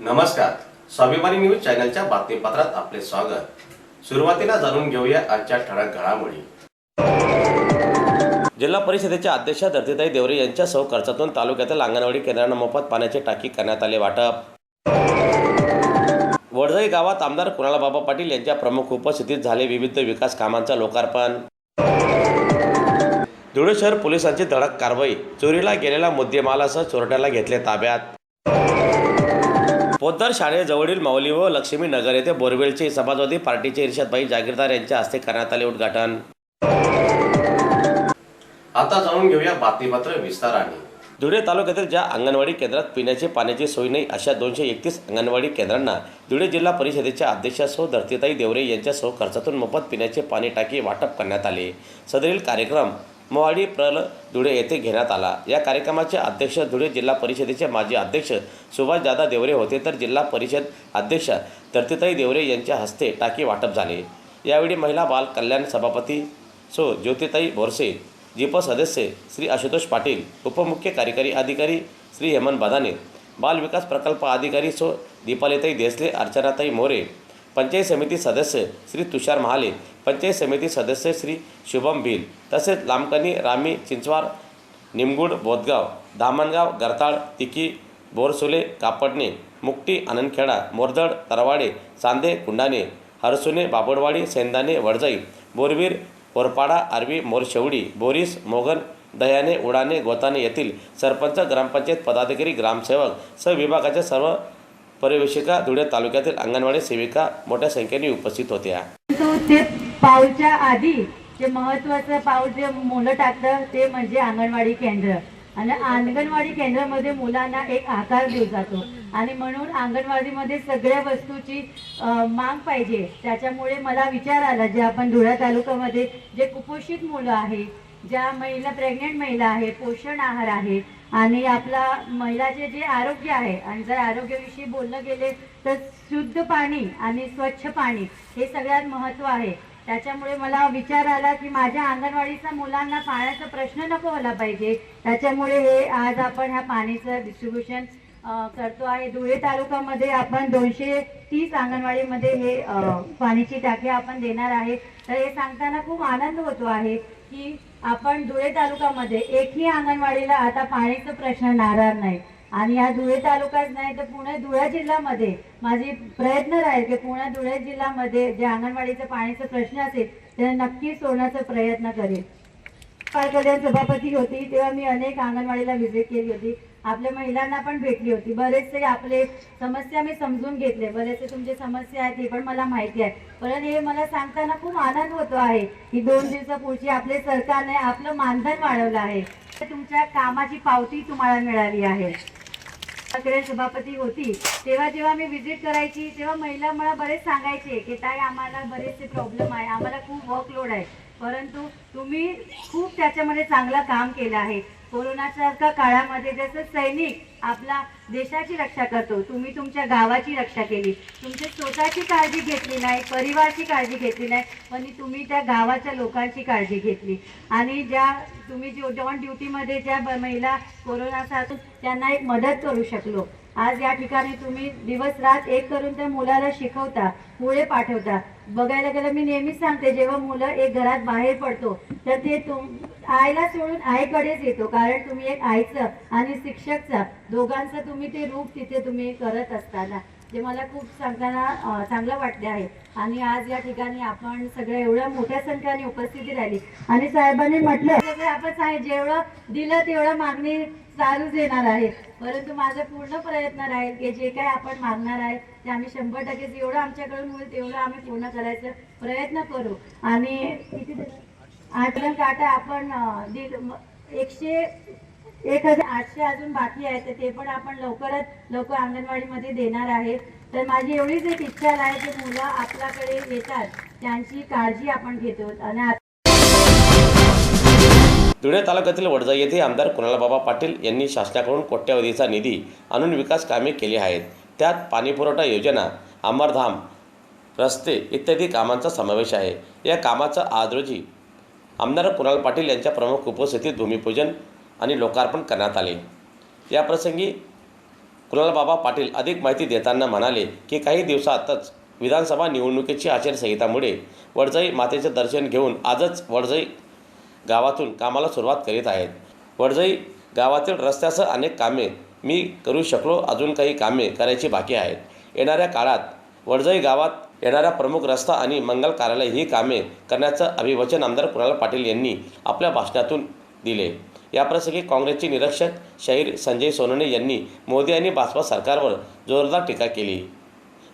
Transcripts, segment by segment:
नमस्कार, स्वाभिमानी न्यूज चॅनलच्या बातमीपत्रात आपले स्वागत। सुरुवातीला जाणून घेऊया आजच्या ठळक घडामोडी। जिल्हा परिषदेच्या अध्यक्ष धरतीताई देवरे यांच्या सहकार्यातून तालुक्यातील अंगणवाडी केंद्रांना मोफत पाण्याची टाकी करण्यात आले वाटप। वडजाई गावात आमदार कुणालबाबा पाटील यांच्या प्रमुख उपस्थितीत झाले विविध विकास कामांचे लोकार्पण। धुळे शहर पोलिसांची धडक कारवाई, चोरीला गेलेला मुद्देमालासह चोरट्याला घेतले ताब्यात। पोद्दार शाळेजवळील माऊली व लक्ष्मी नगर येथे बोरवेलचे समाजवादी पार्टीचे इर्शादभाई जागीरदार यांच्या हस्ते करण्यात आले उद्घाटन। आता जाणून घेऊया बातमीपत्र विस्ताराने। धुळे तालुक्यातील ज्या अंगणवाडी केंद्रात पिण्याचे पाण्याची सोय नाही अशा 231 अंगणवाडी केंद्रांना धुळे जिल्हा परिषदेच्या अध्यक्षा सौ धरतीताई देवरे यांच्या सहकार्यातून मोफत पिण्याचे पाणी टाकी वाटप करण्यात आले। सदरील कार्यक्रम मोवाडी प्रल धुळे येथे घेण्यात आला। या कार्यक्रमाचे अध्यक्ष धुळे जिल्हा परिषदेचे माजी अध्यक्ष सुभाष दादा देवरे होते, तर जिल्हा परिषद अध्यक्ष धरतीताई देवरे यांच्या हस्ते टाकी वाटप झाले। यावेळी महिला बाल कल्याण सभापती सो ज्योतिताई बोरसे, जिप सदस्य श्री आशुतोष पाटील, उपमुख्य कार्यकारी अधिकारी श्री हेमंत बदाने, बाल विकास प्रकल्प अधिकारी सो दीपालीताई देसले, अर्चनाताई मोरे, पंचायत समिती सदस्य श्री तुषार महाले, पंचायत समिती सदस्य श्री शुभम भील, तसेच लामकणी, रामी, चिंचवार, निमगुड, बोदगाव, धामणगाव, गरताळ, तिकी, बोरसुले, कापडणे, मुक्टी, आनंदखेडा, मोरदड, तरवाडे, चांदे, कुंडाणे, हरसुने, बाबडवाडी, सेंदाने, वडजाई, बोरवीर, कोरपाडा, आरवी, मोरशेवडी, बोरीस, मोगन, दह्याने, उडाने, गोताने येथील सरपंच, ग्रामपंचायत पदाधिकारी, ग्रामसेवक सह विभागाच्या सर्व परिवेशिका, धुळे तालुक्यातील अंगणवाडी सेविका मोठ्या संख्येने उपस्थित होत्या। ते पाऊलच्या आधी जे महत्त्वाचं पाऊल जे मुलं टाकतं ते म्हणजे अंगणवाडी केंद्र, आणि अंगणवाडी केंद्रामध्ये मुलांना एक आकार दिला जातो आणि म्हणून अंगणवाडीमध्ये सगळ्या वस्तूची माग पाहिजे। त्याच्यामुळे मला विचार आला, जे आपण धुळे तालुक्यामध्ये जे कुपोषित मुलं आहे, ज्या महिला प्रेग्नेंट महिला आहे, पोषण आहार आहे आणि आपला महिलाचे जे आरोग्य आहे, आणि जर आरोग्याविषयी बोललं गेले तर शुद्ध पाणी आणि स्वच्छ पाणी हे सगळ्यात महत्त्व आहे। त्याच्यामुळे मला विचार आला की माझ्या अंगणवाडीच्या मुलांना पाण्याचा प्रश्न नको व्हायला पाहिजे, त्याच्यामुळे हे आज आपण ह्या पाणीचं डिस्ट्रीब्युशन करतो आहे। धुळे तालुक्यामध्ये आपण 230 अंगणवाडीमध्ये हे पाण्याची टाकी आपण देणार आहे। तर हे सांगताना खूप आनंद होतो आहे की आपण धुळे तालुक्यामध्ये एकही अंगणवाडीला आता पाण्याचा प्रश्न राहणार नाही, आणि या धुळे तालुक्यात नाही तर पुणे धुळे जिल्ह्यामध्ये माझी प्रयत्न राहील की पुणे धुळे जिल्ह्यामध्ये जे अंगणवाडीचा पाण्याचा प्रश्न असेल ते नक्की सोडण्याचा प्रयत्न करेल। बाल कल्याण सभापती होती तेव्हा मी अनेक अंगणवाडीला व्हिजिट केली होती, आपल्या महिलांना पण भेटली होती, बरेचसे आपले समस्या मी समजून घेतले, बरेचसे तुमचे समस्या आहेत हे पण मला माहिती आहे। पण हे मला सांगताना खूप आनंद होतो आहे की 2 दिवसापूर्वी आपले सरकारने आपलं मानधन वाढवलं आहे, तुमच्या कामाची पावती तुम्हाला मिळाली आहे। कल्याण सभापती होती तेव्हा जेव्हा मी व्हिजिट करायची तेव्हा महिला मला बरेच सांगायचे की ताई आम्हाला बरेचसे प्रॉब्लेम आहे, आम्हाला खूप वर्कलोड आहे, परंतु तुम्ही खूप त्याच्यामध्ये चांगलं काम केलं आहे। कोरोनाच्या काळामध्ये जसं सैनिक आपला देशाची रक्षा करतो, तुम्ही तुमच्या गावाची रक्षा केली, तुमच्या स्वतःची काळजी घेतली नाही, परिवाराची काळजी घेतली नाही, पण तुम्ही त्या गावाच्या लोकांची काळजी घेतली, आणि ज्या तुम्ही ऑन ड्युटीमध्ये ज्या महिला कोरोनासाठी त्यांना एक मदत करू शकलो। आज या ठिकाणी तुम्ही दिवस रात एक करून त्या मुलाला शिकवता, पुढे पाठवता। बघायला गेलं मी नेहमीच सांगते, जेव्हा मुलं एक घरात बाहेर पडतो तर ते आईला सोडून आईकडेच येतो, कारण तुम्ही एक आईचं आणि शिक्षकचं दोघांचं तुम्ही ते रूप तिथे तुम्ही करत असताना, जे मला खूप सांगताना चांगलं वाटले आहे। आणि आज या ठिकाणी आपण सगळ्या एवढ्या मोठ्या संख्येने उपस्थिती राहिली, आणि साहेबांनी म्हटलं आपण जेवढं दिलं तेवढं मागणी चालूच येणार आहे, परंतु माझा पूर्ण प्रयत्न राहील की जे काही आपण मागणार आहे ते आम्ही 100% जेवढं आमच्याकडून होईल तेवढं आम्ही पूर्ण करायचा प्रयत्न करू। आणि 8 काटा आपण 1800 अजून बाकी आहे, तर ते पण आपण लवकरात लवकर अंगणवाडीमध्ये देणार आहे। तर माझी एवढीच एक इच्छा आहे की मुलं आपल्याकडे येतात त्यांची काळजी आपण घेतो। आणि धुळे तालुक्यातील वडजाई येथे आमदार कुणालबाबा पाटील यांनी शासनाकडून कोट्यवधीचा निधी आणून विकास कामे केली आहेत। त्यात पाणीपुरवठा योजना, अमरधाम, रस्ते इत्यादी कामांचा समावेश आहे। या कामाचा आज रोजी आमदार कुणाल पाटील यांच्या प्रमुख उपस्थितीत भूमिपूजन आणि लोकार्पण करण्यात आले। या प्रसंगी कुणालबाबा पाटील अधिक माहिती देताना म्हणाले की काही दिवसातच विधानसभा निवडणुकीची आचारसंहितामुळे वडजाई मातेचे दर्शन घेऊन आजच वडजाई गावातून कामाला सुरुवात करीत आहेत. वडजाई गावातील रस्त्यासह अनेक कामे मी करू शकलो, अजून काही कामे करायची बाकी आहेत. येणाऱ्या काळात वडजाई गावात येणाऱ्या प्रमुख रस्ता आणि मंगल कार्यालय ही कामे करण्याचं अभिवचन आमदार कुणाल पाटील यांनी आपल्या भाषणातून दिले. याप्रसंगी काँग्रेसचे निरीक्षक शाहीर संजय सोनवणे यांनी मोदी आणि भाजपा सरकारवर जोरदार टीका केली.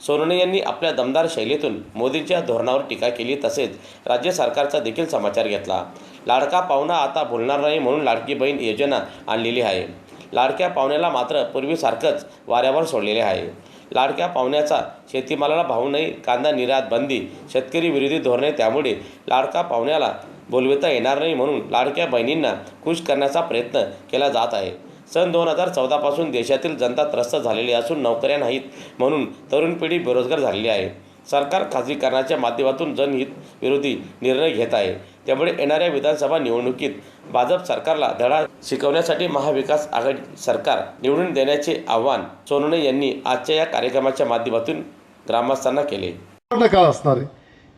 सोनवणे यांनी आपल्या दमदार शैलीतून मोदींच्या धोरणावर टीका केली. तसेच राज्य सरकारचा देखील समाचार घेतला. लाडका पाहुणा आता भुलणार नाही म्हणून लाडकी बहीण योजना आणलेली आहे. लाडक्या पाहुण्याला मात्र पूर्वीसारखंच वाऱ्यावर सोडलेले आहे. लाडक्या पाहुण्याचा शेतीमालाला भाव नाही, कांदा निर्यात बंदी, शेतकरी विरोधी धोरणे, त्यामुळे लाडका पाहुण्याला बोलविता येणार नाही म्हणून लाडक्या बहिणींना खुश करण्याचा प्रयत्न केला जात आहे. सन 2014 पासून देशातील जनता त्रस्त झालेली असून नोकऱ्या नाहीत म्हणून तरुण पिढी बेरोजगार झालेली आहे. सरकार खाजगीकरणाच्या माध्यमातून जनहित विरोधी निर्णय घेत आहे. त्यामुळे येणाऱ्या विधानसभा निवडणुकीत भाजप सरकारला धडा शिकवण्यासाठी महाविकास आघाडी सरकार निवडून देण्याचे आवाहन सोनवणे यांनी आजच्या या कार्यक्रमाच्या माध्यमातून ग्रामस्थांना केले. काळ असणार आहे.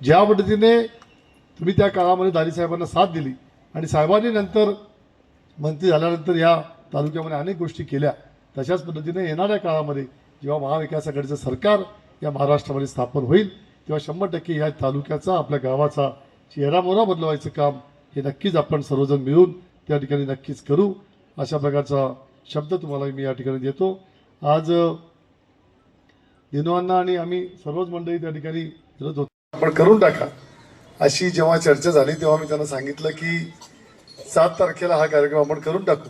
ज्या पद्धतीने तुम्ही त्या काळामध्ये दारी साहेबांना साथ दिली आणि साहेबांनी नंतर मंत्री झाल्यानंतर या तालुक्यामध्ये अनेक गोष्टी केल्या, तशाच पद्धतीने येणाऱ्या काळामध्ये जेव्हा महाविकास आघाडीचं सरकार या महाराष्ट्रामध्ये स्थापन होईल तेव्हा 100% या तालुक्याचा, आपल्या गावाचा चेहरामोहरा बदलवायचं काम हे नक्कीच आपण सर्वजण मिळून त्या ठिकाणी नक्कीच करू, अशा प्रकारचा शब्द तुम्हाला मी या ठिकाणी देतो. आज दिनवांना आणि आम्ही सर्वच मंडळी त्या ठिकाणी फिरत होतो. आपण करून टाका अशी जेव्हा चर्चा झाली तेव्हा मी त्यांना सांगितलं की 7 तारखेला हा कार्यक्रम आपण करून टाकू,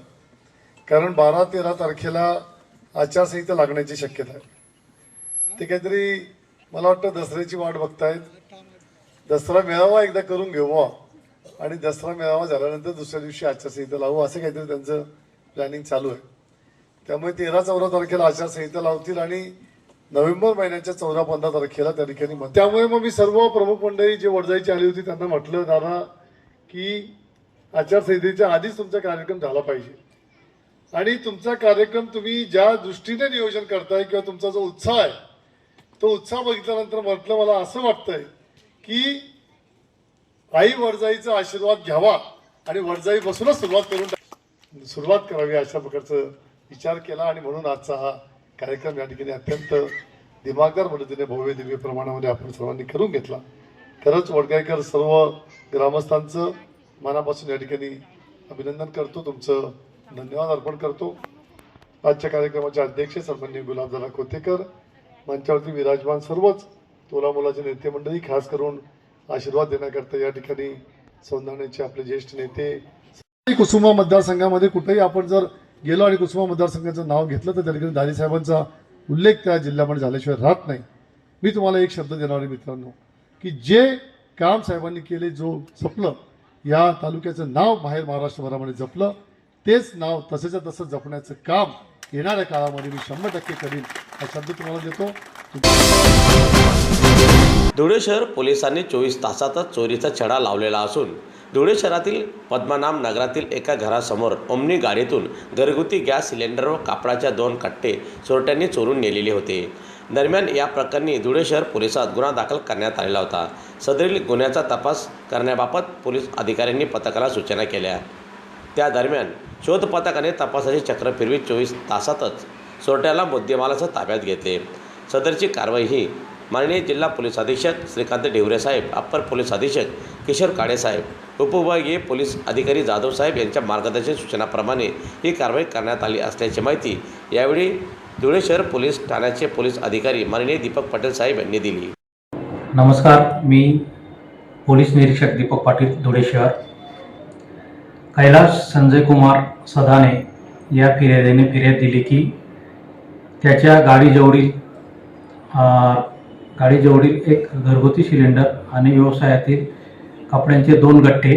कारण 12-13 तारखेला आचारसंहिता लागण्याची शक्यता आहे. ते काहीतरी मला वाटतं दसऱ्याची वाट बघतायत. दसरा मेळावा एकदा करून घेऊ आणि दसरा मेळावा झाल्यानंतर दुसऱ्या दिवशी आचारसंहिता लावू, असं काहीतरी त्यांचं प्लॅनिंग चालू आहे. त्यामुळे 13-14 तारखेला आचारसंहिता लावतील आणि नोव्हेंबर महिन्याच्या 14-15 तारखेला त्या ठिकाणी त्यामुळे मग मी सर्व प्रमुख मंडळी जे वडजाईची आली होती त्यांना म्हटलं, दादा की आचारसंहितेच्या आधीच तुमचा कार्यक्रम झाला पाहिजे आणि तुमचा कार्यक्रम तुम्ही ज्या दृष्टीने नियोजन करताय किंवा तुमचा जो उत्साह आहे तो उत्साह बघितल्यानंतर म्हटलं मला असं वाटतंय की आई वडजाईचा आशीर्वाद घ्यावा आणि वडजाई बसूनच सुरुवात करावी अशा प्रकारचा विचार केला आणि म्हणून आजचा हा कार्यक्रम या ठिकाणी अत्यंत दिमागदार पद्धतीने भव्य दिव्य प्रमाणामध्ये आपण सर्वांनी करून घेतला. खरंच वडगाईकर सर्व ग्रामस्थांचं मनापासून या ठिकाणी अभिनंदन करतो, तुमचं धन्यवाद अर्पण करतो. आजच्या कार्यक्रमाचे अध्यक्ष सन्माननीय गुलाबदादा खोतेकर, मंचावरती विराजमान सर्वच तोलामोलाचे नेते मंडळी, खास करून आशीर्वाद देण्याकरता या ठिकाणी सौंदर्याचे आपले ज्येष्ठ नेते. कुसुमा मतदारसंघामध्ये कुठेही आपण जर गेलो आणि कुसुमा मतदारसंघाचं नाव घेतलं तर त्या ठिकाणी दादी साहेबांचा उल्लेख त्या जिल्ह्यामध्ये झाल्याशिवाय राहत नाही. मी तुम्हाला एक शब्द देणार आहे मित्रांनो, की जे काम साहेबांनी केले, जो जपलं, या तालुक्याचं नाव बाहेर महाराष्ट्रभरामध्ये जपलं, तेच नाव तसेच्या तसं जपण्याचं काम येणाऱ्या काळामध्ये मी 100% करीन हा शब्द तुम्हाला देतो. धुळे शहर पोलिसांनी 24 तासातच चोरीचा छडा लावलेला असून धुळे शहरातील पद्मनाभ नगरातील एका घरासमोर ओमनी गाडीतून घरगुती गॅस सिलेंडर व कापडाच्या 2 कट्टे चोरट्यांनी चोरून नेलेले होते. दरम्यान या प्रकरणी धुळे शहर पोलिसात गुन्हा दाखल करण्यात आलेला होता. सदरील गुन्ह्याचा तपास करण्याबाबत पोलीस अधिकाऱ्यांनी पथकाला सूचना केल्या. त्या दरम्यान शोध पथकाने तपासाची चक्र फिरवीत 24 तासातच चोरट्याला मुद्देमालासह ताब्यात घेतले. सदरची कारवाई ही माननीय जिल्हा पोलीस अधीक्षक श्रीकांत ढेवरे साहेब, अप्पर पोलीस अधीक्षक किशोर काळे साहेब, उपविभागीय पोलीस अधिकारी जाधव साहेब यांच्या मार्गदर्शन सूचनाप्रमाणे ही कारवाई करण्यात आली असल्याची माहिती यावेळी धुळे शहर पोलीस ठाण्याचे पोलीस अधिकारी माननीय दीपक पाटील साहेब यांनी दिली. नमस्कार, मी पोलीस निरीक्षक दीपक पाटील, धुळे शहर. कैलास संजय कुमार सदाने या फिर्याद दिली की त्याच्या गाडीजवळील एक घरगुती सिलेंडर आणि व्यवसायातील कपड्यांचे 2 गट्टे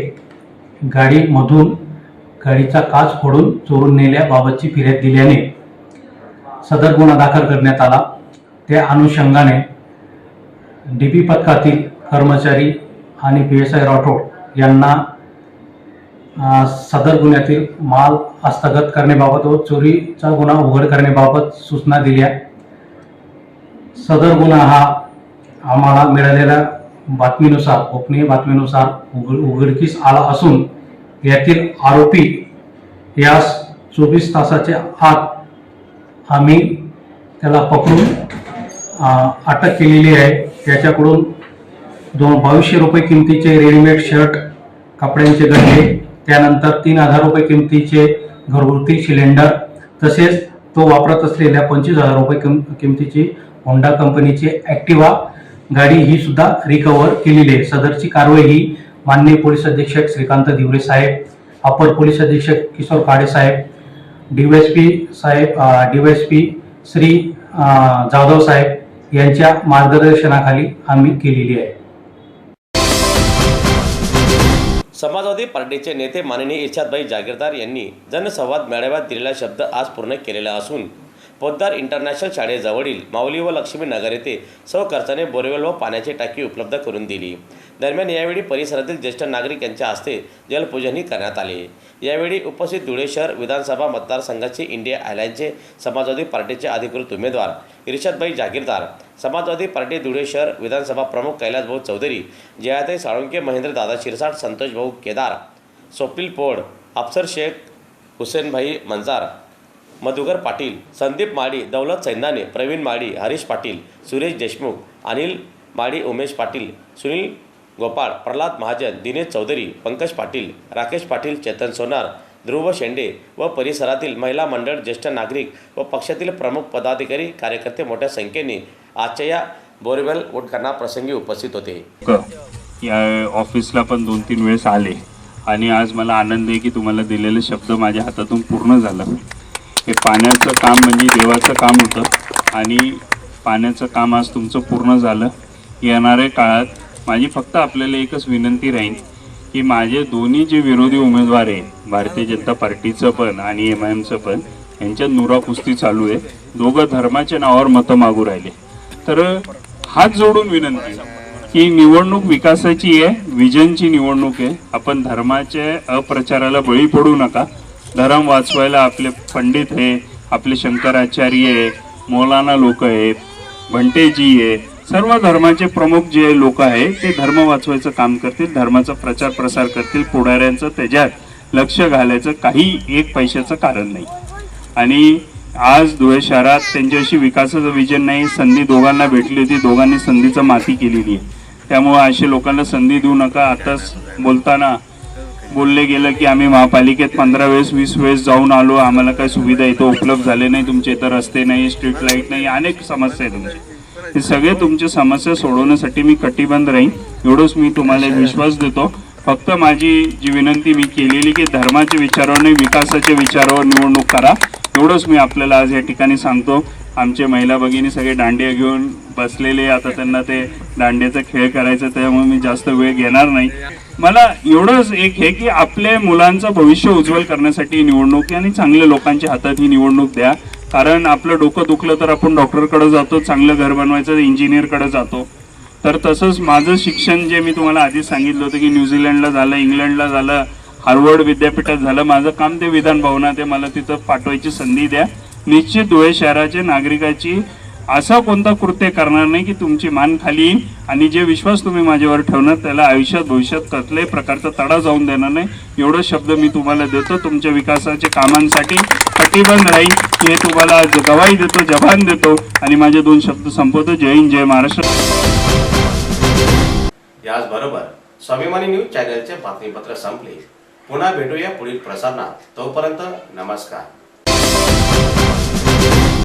गाडीमधून गाडीचा काच फोडून चोरून नेल्याबाबतची फिर्याद दिल्याने सदर गुन्हा दाखल करण्यात आला. त्या अनुषंगाने DP पथकातील कर्मचारी आणि PSI राठोड यांना सदर गुन्ह्यातील माल हस्तगत करण्याबाबत व चोरीचा गुन्हा उघड करण्याबाबत सूचना दिल्या। सदर गुन्हा हा आम्हाला मिळालेल्या बातमीनुसार, गोपनीय बातमीनुसार उघडकीस आला असून यातील आरोपी यास 24 तासाच्या आत आम्ही त्याला पकडून अटक केलेली आहे। त्याच्याकडून 200 रुपये किमतीचे रेडीमेड शर्ट, कपड्यांचे गड्डे, त्यानंतर 3000 रुपये किमतीचे घरगुती सिलेंडर, तसेच तो वापरत असलेल्या 25,000 रुपये किमतीची होंडा कंपनीची ॲक्टिवा गाडी ही सुद्धा रिकव्हर केलेली आहे। सदरची कारवाई ही माननीय पोलीस अधीक्षक श्रीकांत दिवरे साहेब, अपर पोलीस अधीक्षक किशोर काळे साहेब, डीवायएसपी श्री जाधव साहेब यांच्या मार्गदर्शनाखाली आम्ही केलेली आहे। समाजवादी पार्टीचे नेते माननीय इर्शादभाई जागीरदार यांनी जनसंवाद मेळाव्यात दिलेला शब्द आज पूर्ण केलेला असून पोद्दार इंटरनॅशनल शाळेजवळील माऊली व लक्ष्मी नगर येथे सहखर्चाने बोरवेल व पाण्याची टाकी उपलब्ध करून दिली। दरम्यान यावेळी परिसरातील ज्येष्ठ नागरिक यांच्या हस्ते जलपूजनही करण्यात आले। यावेळी उपस्थित धुळे शहर विधानसभा मतदारसंघाचे इंडिया अलायन्सचे समाजवादी पार्टीचे अधिकृत उमेदवार इर्शादभाई जागीरदार, समाजवादी पार्टी धुळे शहर विधानसभा प्रमुख कैलास भाऊ चौधरी, जयाताई साळुंके, महेंद्र दादा शिरसाट, संतोष भाऊ केदार, स्वप्नील पोड, अफसर शेख, हुसेनभाई मंजार, मधुकर पाटील, संदीप माडी, दौलत सैंदाने, प्रवीण माडी, हरीश पाटील, सुरेश देशमुख, अनिल माडी, उमेश पाटील, सुनील गोपाळ, प्रल्हाद महाजन, दिनेश चौधरी, पंकज पाटील, राकेश पाटील, चेतन सोनार, ध्रुव शेंडे व परिसरातील महिला मंडळ, ज्येष्ठ नागरिक व पक्षातील प्रमुख पदाधिकारी कार्यकर्ते मोठ्या संख्येने आजच्या या बोरवेल उद्घाटना प्रसंगी उपस्थित होते। या ऑफिसला पण 2-3 वेळेस आले आणि आज मला आनंद आहे की तुम्हाला दिलेले शब्द माझ्या हातातून पूर्ण झालं। हे पाण्याचं काम म्हणजे देवाचं काम होतं आणि पाण्याचं काम आज तुमचं पूर्ण झालं। येणाऱ्या काळात माझी फक्त आपल्याला एकच विनंती राहील की माझे दोन्ही जे विरोधी उमेदवार आहे, भारतीय जनता पार्टीचं पण आणि MIMचं पण, यांच्यात नुरा कुस्ती चालू आहे। दोघं धर्माच्या नावावर मतं मागू राहिले। तर हात जोडून विनंती की निवडणूक विकासाची आहे, विजनची निवडणूक आहे। आपण धर्माच्या अप्रचाराला बळी पडू नका। धर्म वाचवायला आपले पंडित आहे, आपले शंकराचार्य आहे, मौलाना लोक आहेत, भंटेजी आहे, सर्व धर्माचे प्रमुख जे लोक आहेत ते धर्म वाचवायचं काम करतील, धर्माचा प्रचार प्रसार करतील। पुढाऱ्यांचं त्याच्यात लक्ष घालायचं काही एक पैशाचं कारण नाही। आणि आज धुळे शहरात त्यांच्याशी विकासाचं विजन नाही। संधी दोघांना भेटली होती, दोघांनी संधीचं माती केलेली आहे। त्यामुळे अशा लोकांना संधी देऊ नका। आताच बोलताना बोलले गेलं की आम्ही महापालिकेत 15 वेळेस 20 वेळेस जाऊन आलो, आम्हाला काही सुविधा इथं उपलब्ध झाले नाही, तुमच्या इथं रस्ते नाही, स्ट्रीट लाईट नाही, अनेक समस्या आहे तुमच्या। हे सगळे तुमच्या समस्या सोडवण्यासाठी मी कटिबद्ध राहीन, एवढंच मी तुम्हाला विश्वास देतो। फक्त माझी जी विनंती मी केलेली की धर्माच्या विचारावर नाही, विकासाच्या विचारावर निवडणूक करा, एवढंच मी आपल्याला आज या ठिकाणी सांगतो। आमचे महिला भगिनी सगळे दांडिया घेऊन बसलेले, आता त्यांना ते दांड्याचा खेळ करायचा, त्यामुळे मी जास्त वेळ घेणार नाही। मला एवढंच एक आहे की आपल्या मुलांचं भविष्य उज्ज्वल करण्यासाठी निवडणूक आणि चांगल्या लोकांच्या हातात ही निवडणूक द्या। कारण आपलं डोकं दुखलं तर आपण डॉक्टरकडे जातो, चांगलं घर बनवायचं इंजिनियरकडे जातो। तर तसंच माझं शिक्षण जे मी तुम्हाला आधी सांगितलं होतं की न्यूझीलंडला झालं, इंग्लंडला झालं, हार्वर्ड विद्यापीठात झालं, माझं काम ते विधान भवनात आहे, मला तिथं पाठवायची संधी द्या। निश्चित धुळे शहराच्या नागरिकाची असं कोणता कृत्य करणार नाही की तुमची मान खाली येईल आणि जे विश्वास तुम्ही माझ्यावर ठेवणार त्याला आयुष्यात भविष्यात कसल्याही प्रकारचा तडा जाऊन देणार नाही, एवढं शब्द मी तुम्हाला देतो। तुमच्या विकासाच्या कामांसाठी कटिबद्ध राहील हे तुम्हाला गवाही देतो, जबान देतो आणि माझे 2 शब्द संपवतो। जय हिंद, जय महाराष्ट्र। याचबरोबर स्वाभिमानी न्यूज चॅनलचे बातमीपत्र संपले। पुन्हा भेटूया पुढील प्रसारणात, तोपर्यंत नमस्कार।